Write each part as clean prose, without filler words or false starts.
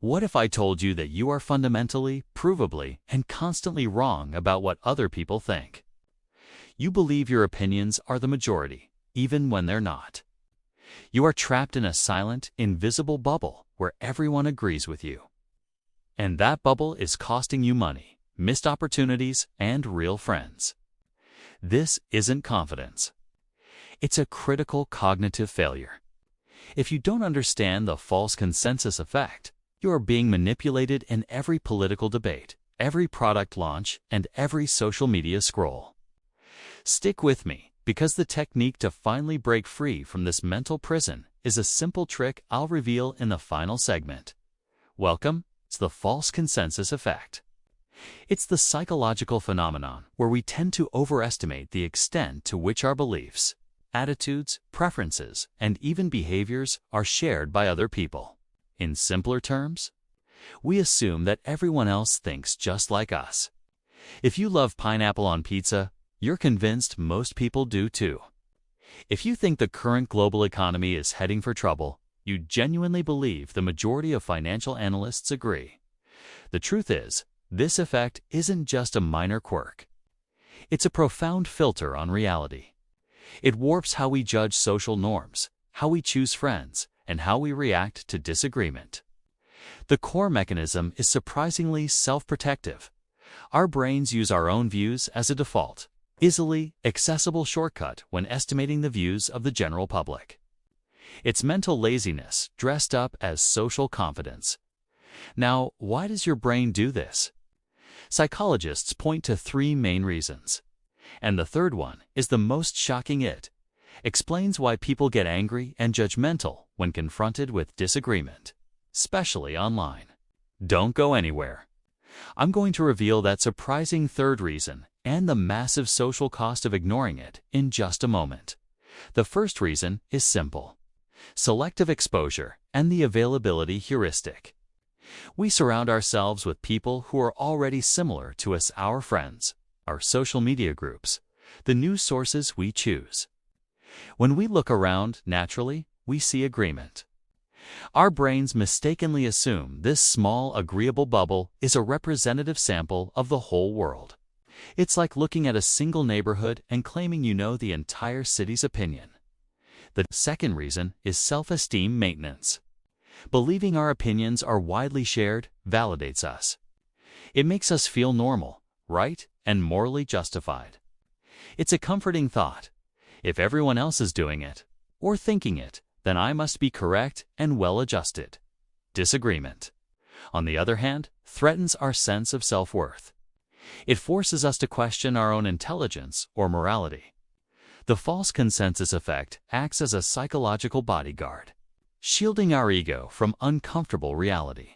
What if I told you that you are fundamentally, provably, and constantly wrong about what other people think? You believe your opinions are the majority, even when they're not. You are trapped in a silent, invisible bubble where everyone agrees with you. And that bubble is costing you money, missed opportunities, and real friends. This isn't confidence. It's a critical cognitive failure. If you don't understand the false consensus effect, you are being manipulated in every political debate, every product launch, and every social media scroll. Stick with me, because the technique to finally break free from this mental prison is a simple trick I'll reveal in the final segment. Welcome to the false consensus effect. It's the psychological phenomenon where we tend to overestimate the extent to which our beliefs, attitudes, preferences, and even behaviors are shared by other people. In simpler terms, we assume that everyone else thinks just like us. If you love pineapple on pizza, you're convinced most people do too. If you think the current global economy is heading for trouble, you genuinely believe the majority of financial analysts agree. The truth is, this effect isn't just a minor quirk. It's a profound filter on reality. It warps how we judge social norms, how we choose friends, and how we react to disagreement. The core mechanism is surprisingly self-protective. Our brains use our own views as a default, easily accessible shortcut when estimating the views of the general public. It's mental laziness dressed up as social confidence. Now, why does your brain do this? Psychologists point to three main reasons. And the third one is the most shocking. It explains why people get angry and judgmental when confronted with disagreement, especially online. Don't go anywhere. I'm going to reveal that surprising third reason and the massive social cost of ignoring it in just a moment. The first reason is simple: selective exposure and the availability heuristic. We surround ourselves with people who are already similar to us, our friends, our social media groups, the news sources we choose. When we look around, naturally, we see agreement. Our brains mistakenly assume this small, agreeable bubble is a representative sample of the whole world. It's like looking at a single neighborhood and claiming you know the entire city's opinion. The second reason is self-esteem maintenance. Believing our opinions are widely shared validates us. It makes us feel normal, right, and morally justified. It's a comforting thought. If everyone else is doing it, or thinking it, then I must be correct and well-adjusted. Disagreement, on the other hand, threatens our sense of self-worth. It forces us to question our own intelligence or morality. The false consensus effect acts as a psychological bodyguard, shielding our ego from uncomfortable reality.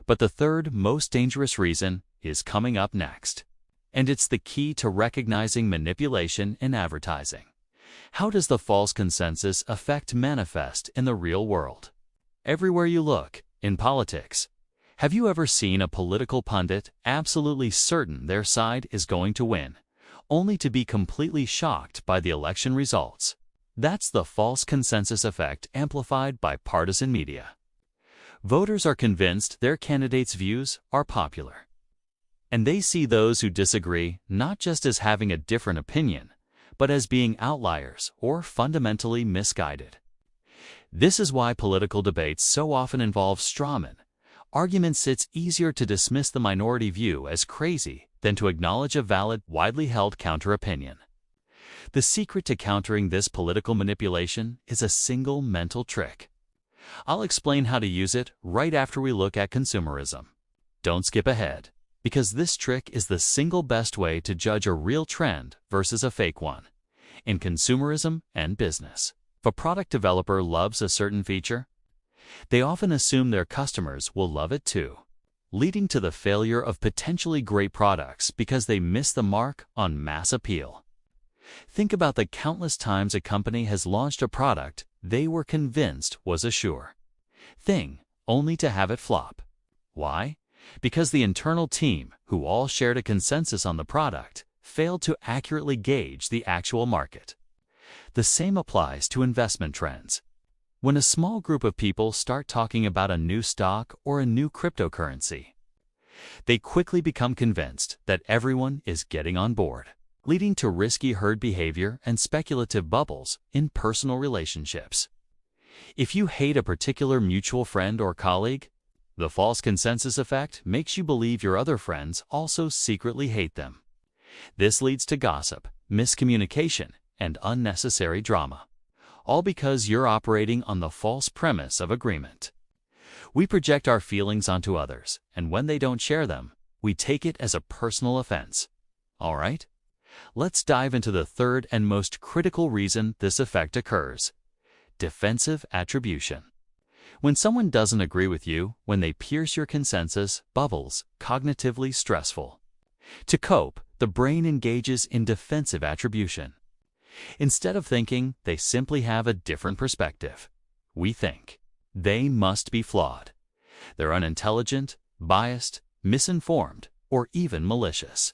But the third most dangerous reason is coming up next. And it's the key to recognizing manipulation in advertising. How does the false consensus effect manifest in the real world? Everywhere you look, in politics. Have you ever seen a political pundit absolutely certain their side is going to win, only to be completely shocked by the election results? That's the false consensus effect amplified by partisan media. Voters are convinced their candidate's views are popular. And they see those who disagree not just as having a different opinion, but as being outliers or fundamentally misguided. This is why political debates so often involve strawmen, arguments. It's easier to dismiss the minority view as crazy than to acknowledge a valid, widely held counter-opinion. The secret to countering this political manipulation is a single mental trick. I'll explain how to use it right after we look at consumerism. Don't skip ahead, because this trick is the single best way to judge a real trend versus a fake one. In consumerism and business, if a product developer loves a certain feature, they often assume their customers will love it too, leading to the failure of potentially great products because they miss the mark on mass appeal. Think about the countless times a company has launched a product they were convinced was a sure thing, only to have it flop. Why? Because the internal team, who all shared a consensus on the product, failed to accurately gauge the actual market. The same applies to investment trends. When a small group of people start talking about a new stock or a new cryptocurrency, they quickly become convinced that everyone is getting on board, leading to risky herd behavior and speculative bubbles in personal relationships. If you hate a particular mutual friend or colleague, the false consensus effect makes you believe your other friends also secretly hate them. This leads to gossip, miscommunication, and unnecessary drama, all because you're operating on the false premise of agreement. We project our feelings onto others, and when they don't share them, we take it as a personal offense. All right? Let's dive into the third and most critical reason this effect occurs: defensive attribution. When someone doesn't agree with you, when they pierce your consensus bubbles, cognitively stressful. To cope, the brain engages in defensive attribution. Instead of thinking they simply have a different perspective, we think they must be flawed. They're unintelligent, biased, misinformed, or even malicious.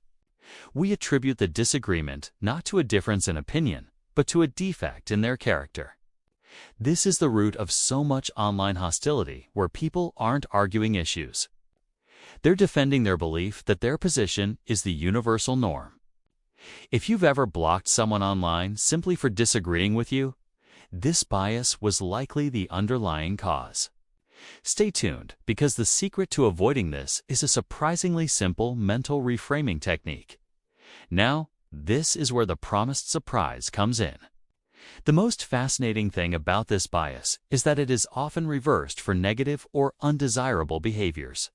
We attribute the disagreement not to a difference in opinion, but to a defect in their character. This is the root of so much online hostility where people aren't arguing issues. They're defending their belief that their position is the universal norm. If you've ever blocked someone online simply for disagreeing with you, this bias was likely the underlying cause. Stay tuned, because the secret to avoiding this is a surprisingly simple mental reframing technique. Now, this is where the promised surprise comes in. The most fascinating thing about this bias is that it is often reversed for negative or undesirable behaviors.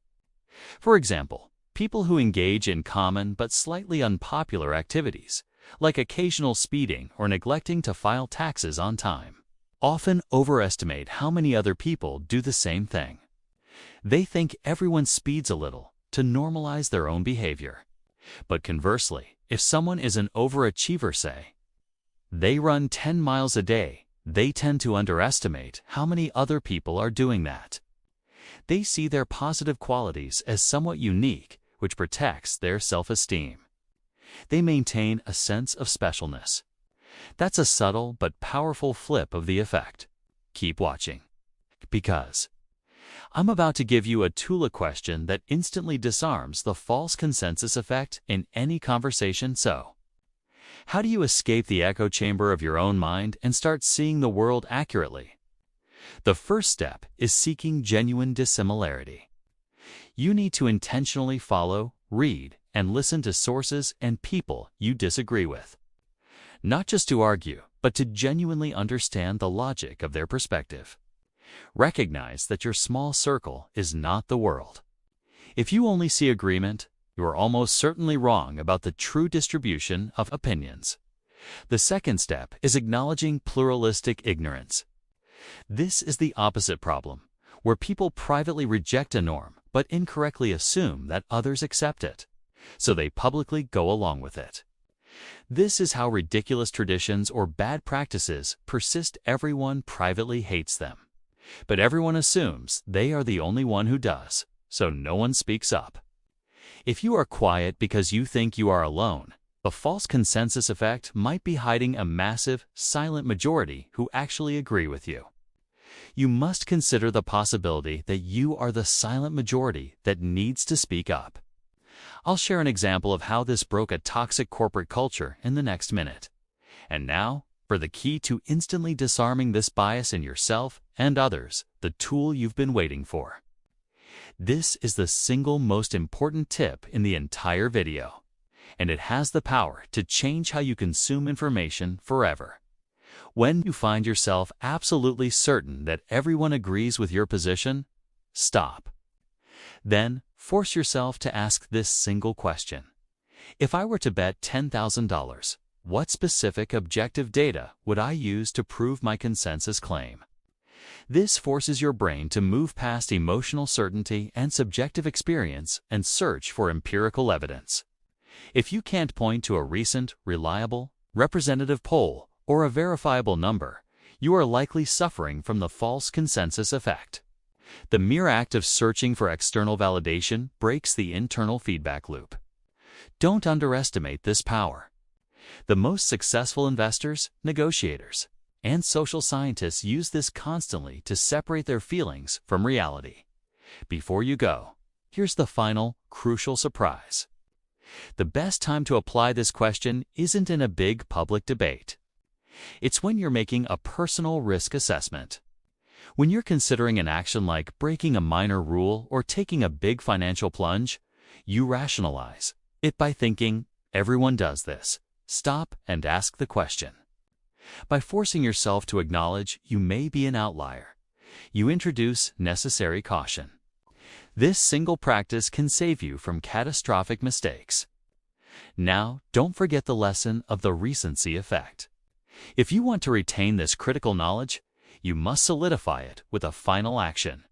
For example, people who engage in common but slightly unpopular activities, like occasional speeding or neglecting to file taxes on time, often overestimate how many other people do the same thing. They think everyone speeds a little to normalize their own behavior. But conversely, if someone is an overachiever, say, they run 10 miles a day, they tend to underestimate how many other people are doing that. They see their positive qualities as somewhat unique, which protects their self-esteem. They maintain a sense of specialness. That's a subtle but powerful flip of the effect. Keep watching, because I'm about to give you a Tula question that instantly disarms the false consensus effect in any conversation. So, how do you escape the echo chamber of your own mind and start seeing the world accurately? The first step is seeking genuine dissimilarity. You need to intentionally follow, read, and listen to sources and people you disagree with. Not just to argue, but to genuinely understand the logic of their perspective. Recognize that your small circle is not the world. If you only see agreement, you are almost certainly wrong about the true distribution of opinions. The second step is acknowledging pluralistic ignorance. This is the opposite problem, where people privately reject a norm but incorrectly assume that others accept it, so they publicly go along with it. This is how ridiculous traditions or bad practices persist. Everyone privately hates them, but everyone assumes they are the only one who does, so no one speaks up. If you are quiet because you think you are alone, the false consensus effect might be hiding a massive, silent majority who actually agree with you. You must consider the possibility that you are the silent majority that needs to speak up. I'll share an example of how this broke a toxic corporate culture in the next minute. And now, for the key to instantly disarming this bias in yourself and others, the tool you've been waiting for. This is the single most important tip in the entire video, and it has the power to change how you consume information forever. When you find yourself absolutely certain that everyone agrees with your position, stop. Then, force yourself to ask this single question. If I were to bet $10,000, what specific objective data would I use to prove my consensus claim? This forces your brain to move past emotional certainty and subjective experience and search for empirical evidence. If you can't point to a recent, reliable, representative poll or a verifiable number, you are likely suffering from the false consensus effect. The mere act of searching for external validation breaks the internal feedback loop. Don't underestimate this power. The most successful investors, negotiators, And social scientists use this constantly to separate their feelings from reality. Before you go, here's the final, crucial surprise. The best time to apply this question isn't in a big public debate. It's when you're making a personal risk assessment. When you're considering an action like breaking a minor rule or taking a big financial plunge, you rationalize it by thinking, everyone does this. Stop and ask the question. By forcing yourself to acknowledge you may be an outlier, you introduce necessary caution. This single practice can save you from catastrophic mistakes. Now, don't forget the lesson of the recency effect. If you want to retain this critical knowledge, you must solidify it with a final action.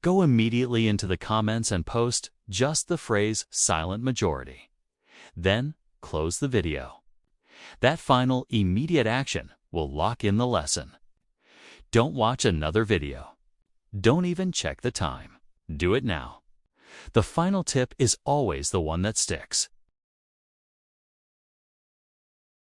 Go immediately into the comments and post just the phrase silent majority. Then, close the video. That final, immediate action will lock in the lesson. Don't watch another video. Don't even check the time. Do it now. The final tip is always the one that sticks.